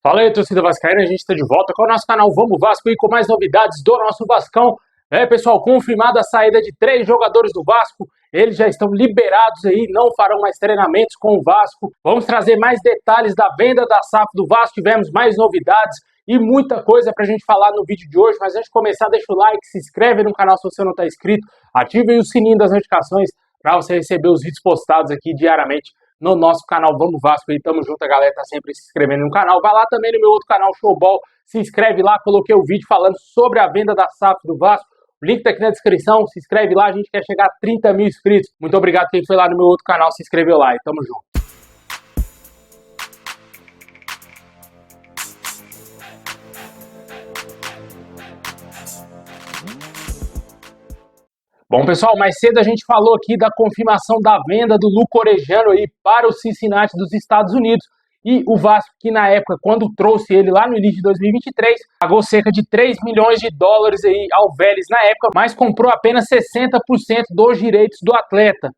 Fala aí, torcida vascaína, a gente está de volta com o nosso canal Vamos Vasco e com mais novidades do nosso Vascão. Pessoal, confirmada a saída de 3 jogadores do Vasco, eles já estão liberados aí, não farão mais treinamentos com o Vasco. Vamos trazer mais detalhes da venda da SAF do Vasco, tivemos mais novidades e muita coisa pra gente falar no vídeo de hoje, mas antes de começar, deixa o like, se inscreve no canal se você não está inscrito, ative aí o sininho das notificações para você receber os vídeos postados aqui diariamente no nosso canal Vamos Vasco. E tamo junto, a galera tá sempre se inscrevendo no canal. Vai lá também no meu outro canal, Showball, se inscreve lá, coloquei o vídeo falando sobre a venda da SAF do Vasco. O link tá aqui na descrição, se inscreve lá, a gente quer chegar a 30 mil inscritos. Muito obrigado quem foi lá no meu outro canal, se inscreveu lá e tamo junto. Bom, pessoal, mais cedo a gente falou aqui da confirmação da venda do Luca Orejano aí para o Cincinnati dos Estados Unidos. E o Vasco, que na época, quando trouxe ele lá no início de 2023, pagou cerca de 3 milhões de dólares aí ao Vélez na época, mas comprou apenas 60% dos direitos do atleta.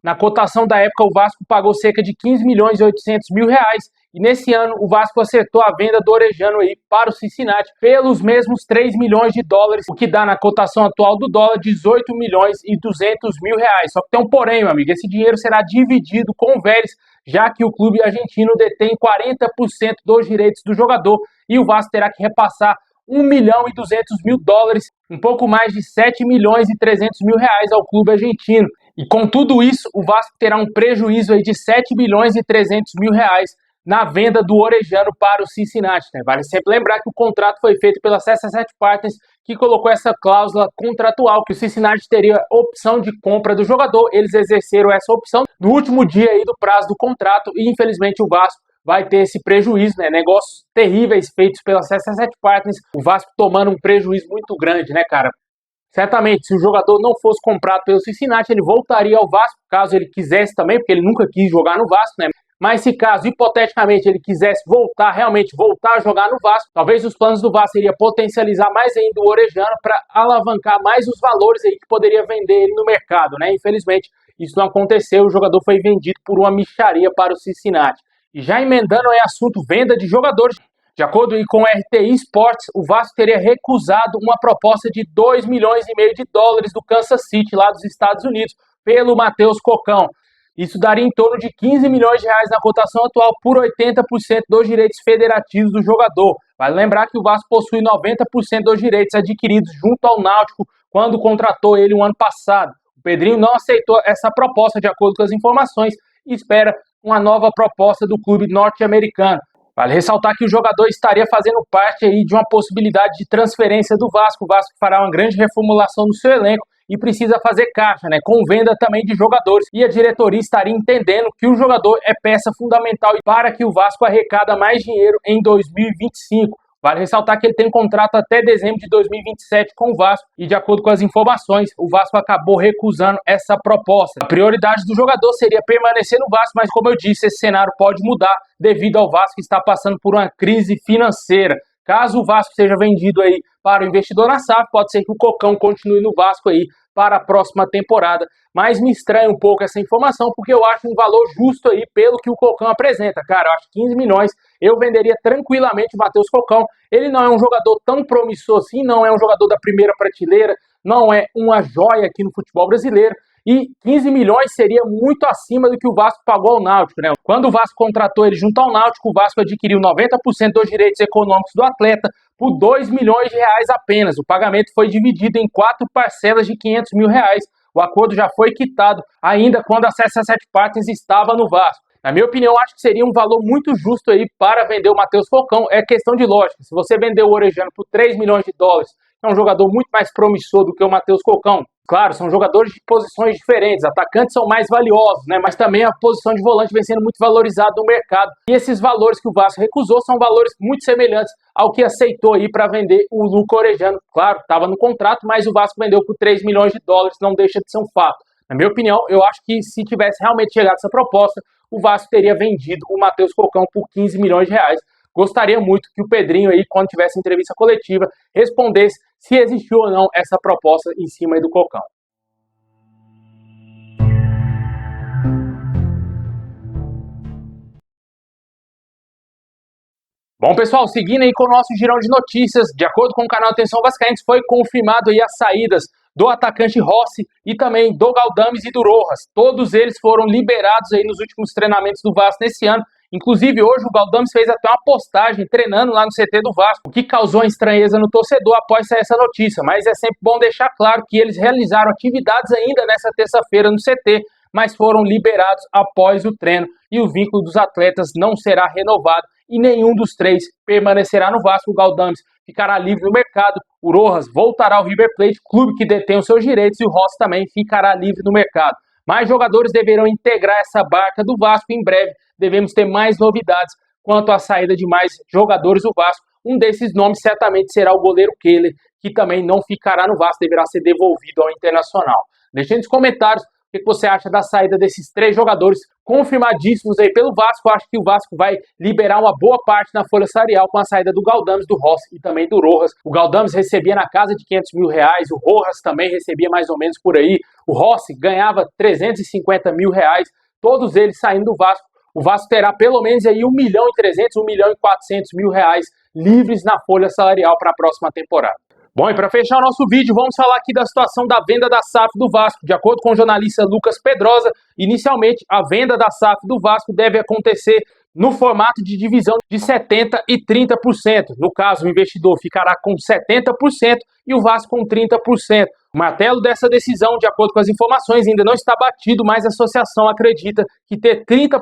Na cotação da época, o Vasco pagou cerca de 15 milhões e 800 mil reais. E nesse ano, o Vasco acertou a venda do Orejano aí para o Cincinnati pelos mesmos 3 milhões de dólares, o que dá na cotação atual do dólar 18 milhões e 200 mil reais. Só que tem um porém, meu amigo, esse dinheiro será dividido com o Vélez, já que o clube argentino detém 40% dos direitos do jogador e o Vasco terá que repassar 1 milhão e 200 mil dólares, um pouco mais de 7 milhões e 300 mil reais ao clube argentino. E com tudo isso, o Vasco terá um prejuízo aí de 7 milhões e 300 mil reais na venda do Orejano para o Cincinnati, né? Vale sempre lembrar que o contrato foi feito pela CSS Partners, que colocou essa cláusula contratual, que o Cincinnati teria opção de compra do jogador. Eles exerceram essa opção no último dia aí do prazo do contrato e, infelizmente, o Vasco vai ter esse prejuízo, né? Negócios terríveis feitos pela CSS Partners, o Vasco tomando um prejuízo muito grande, né, cara? Certamente, se o jogador não fosse comprado pelo Cincinnati, ele voltaria ao Vasco, caso ele quisesse também, porque ele nunca quis jogar no Vasco, né? Mas se caso, hipoteticamente, ele quisesse realmente voltar a jogar no Vasco, talvez os planos do Vasco seria potencializar mais ainda o Orejano para alavancar mais os valores aí que poderia vender ele no mercado, né? Infelizmente, isso não aconteceu, o jogador foi vendido por uma mixaria para o Cincinnati. E já emendando aí assunto venda de jogadores, de acordo com o RTI Sports, o Vasco teria recusado uma proposta de 2 milhões e meio de dólares do Kansas City, lá dos Estados Unidos, pelo Matheus Cocão. Isso daria em torno de 15 milhões de reais na cotação atual por 80% dos direitos federativos do jogador. Vale lembrar que o Vasco possui 90% dos direitos adquiridos junto ao Náutico quando contratou ele no ano passado. O Pedrinho não aceitou essa proposta, de acordo com as informações, e espera uma nova proposta do clube norte-americano. Vale ressaltar que o jogador estaria fazendo parte aí de uma possibilidade de transferência do Vasco. O Vasco fará uma grande reformulação no seu elenco e precisa fazer caixa, né, com venda também de jogadores. E a diretoria estaria entendendo que o jogador é peça fundamental para que o Vasco arrecada mais dinheiro em 2025. Vale ressaltar que ele tem um contrato até dezembro de 2027 com o Vasco e, de acordo com as informações, o Vasco acabou recusando essa proposta. A prioridade do jogador seria permanecer no Vasco, mas, como eu disse, esse cenário pode mudar devido ao Vasco estar passando por uma crise financeira. Caso o Vasco seja vendido aí para o investidor na SAF, pode ser que o Cocão continue no Vasco aí para a próxima temporada. Mas me estranha um pouco essa informação, porque eu acho um valor justo aí pelo que o Cocão apresenta. Cara, eu acho 15 milhões, eu venderia tranquilamente o Matheus Cocão. Ele não é um jogador tão promissor assim, não é um jogador da primeira prateleira, não é uma joia aqui no futebol brasileiro. E 15 milhões seria muito acima do que o Vasco pagou ao Náutico, né? Quando o Vasco contratou ele junto ao Náutico, o Vasco adquiriu 90% dos direitos econômicos do atleta por 2 milhões de reais apenas. O pagamento foi dividido em 4 parcelas de 500 mil reais. O acordo já foi quitado ainda quando a CSS Partners estava no Vasco. Na minha opinião, acho que seria um valor muito justo aí para vender o Matheus Cocão. É questão de lógica. Se você vender o Orejano por 3 milhões de dólares, é um jogador muito mais promissor do que o Matheus Cocão. Claro, são jogadores de posições diferentes, atacantes são mais valiosos, né? Mas também a posição de volante vem sendo muito valorizada no mercado. E esses valores que o Vasco recusou são valores muito semelhantes ao que aceitou aí para vender o Luca Orejano. Claro, estava no contrato, mas o Vasco vendeu por 3 milhões de dólares, não deixa de ser um fato. Na minha opinião, eu acho que se tivesse realmente chegado essa proposta, o Vasco teria vendido o Matheus Cocão por 15 milhões de reais. Gostaria muito que o Pedrinho aí, quando tivesse entrevista coletiva, respondesse se existiu ou não essa proposta em cima aí do Cocão. Bom, pessoal, seguindo aí com o nosso girão de notícias, de acordo com o canal Atenção Vascaínos, foi confirmado aí as saídas do atacante Rossi e também do Galdames e do Rojas. Todos eles foram liberados aí nos últimos treinamentos do Vasco nesse ano. Inclusive, hoje o Galdames fez até uma postagem treinando lá no CT do Vasco, o que causou estranheza no torcedor após sair essa notícia. Mas é sempre bom deixar claro que eles realizaram atividades ainda nessa terça-feira no CT, mas foram liberados após o treino e o vínculo dos atletas não será renovado e nenhum dos três permanecerá no Vasco. O Galdames ficará livre no mercado, o Rojas voltará ao River Plate, clube que detém os seus direitos, e o Rossi também ficará livre no mercado. Mais jogadores deverão integrar essa barca do Vasco em breve. Devemos ter mais novidades quanto à saída de mais jogadores do Vasco. Um desses nomes certamente será o goleiro Kehler, que também não ficará no Vasco, deverá ser devolvido ao Internacional. Deixe nos comentários o que você acha da saída desses três jogadores confirmadíssimos aí pelo Vasco. Eu acho que o Vasco vai liberar uma boa parte na folha salarial com a saída do Galdames, do Rossi e também do Rojas. O Galdames recebia na casa de R$500 mil, o Rojas também recebia mais ou menos por aí, o Rossi ganhava R$350 mil, todos eles saindo do Vasco. O Vasco terá pelo menos aí R$1.300.000, R$1.400.000 livres na folha salarial para a próxima temporada. Bom, e para fechar o nosso vídeo, vamos falar aqui da situação da venda da SAF do Vasco. De acordo com o jornalista Lucas Pedrosa, inicialmente a venda da SAF do Vasco deve acontecer no formato de divisão de 70% e 30%. No caso, o investidor ficará com 70% e o Vasco com 30%. O martelo dessa decisão, de acordo com as informações, ainda não está batido, mas a associação acredita que ter 30%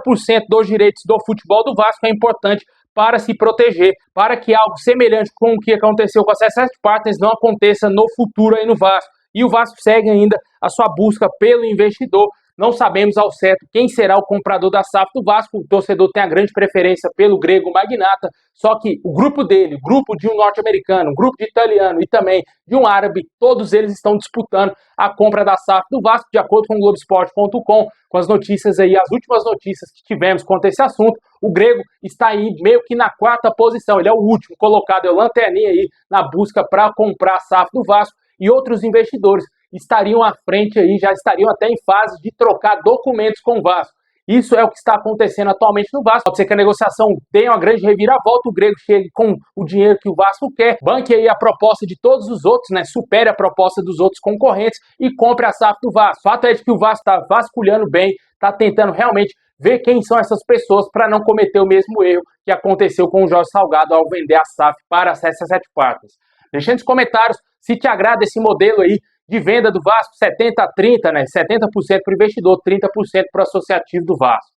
dos direitos do futebol do Vasco é importante para se proteger, para que algo semelhante com o que aconteceu com a C7 Partners não aconteça no futuro aí no Vasco. E o Vasco segue ainda a sua busca pelo investidor. Não sabemos ao certo quem será o comprador da SAF do Vasco. O torcedor tem a grande preferência pelo grego magnata, só que o grupo dele, o grupo de um norte-americano, um grupo de italiano e também de um árabe, todos eles estão disputando a compra da SAF do Vasco, de acordo com o Globoesporte.com, com as notícias aí, as últimas notícias que tivemos quanto a esse assunto. O grego está aí meio que na quarta posição, ele é o último colocado, é o lanterninha aí na busca para comprar a SAF do Vasco, e outros investidores estariam à frente aí, já estariam até em fase de trocar documentos com o Vasco. Isso é o que está acontecendo atualmente no Vasco. Pode ser que a negociação tenha uma grande reviravolta, o grego chegue com o dinheiro que o Vasco quer, banque aí a proposta de todos os outros, né? Supere a proposta dos outros concorrentes e compre a SAF do Vasco. O fato é de que o Vasco está vasculhando bem, está tentando realmente ver quem são essas pessoas para não cometer o mesmo erro que aconteceu com o Jorge Salgado ao vender a SAF para a C7 Partners. Deixa nos comentários se te agrada esse modelo aí de venda do Vasco, 70 a 30, né? 70% para o investidor, 30% para o associativo do Vasco.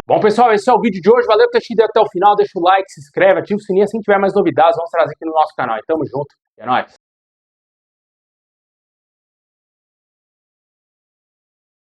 Bom, pessoal, esse é o vídeo de hoje. Valeu por ter assistido até o final. Deixa o like, se inscreve, ativa o sininho. Assim que tiver mais novidades, vamos trazer aqui no nosso canal. E tamo junto. É nóis.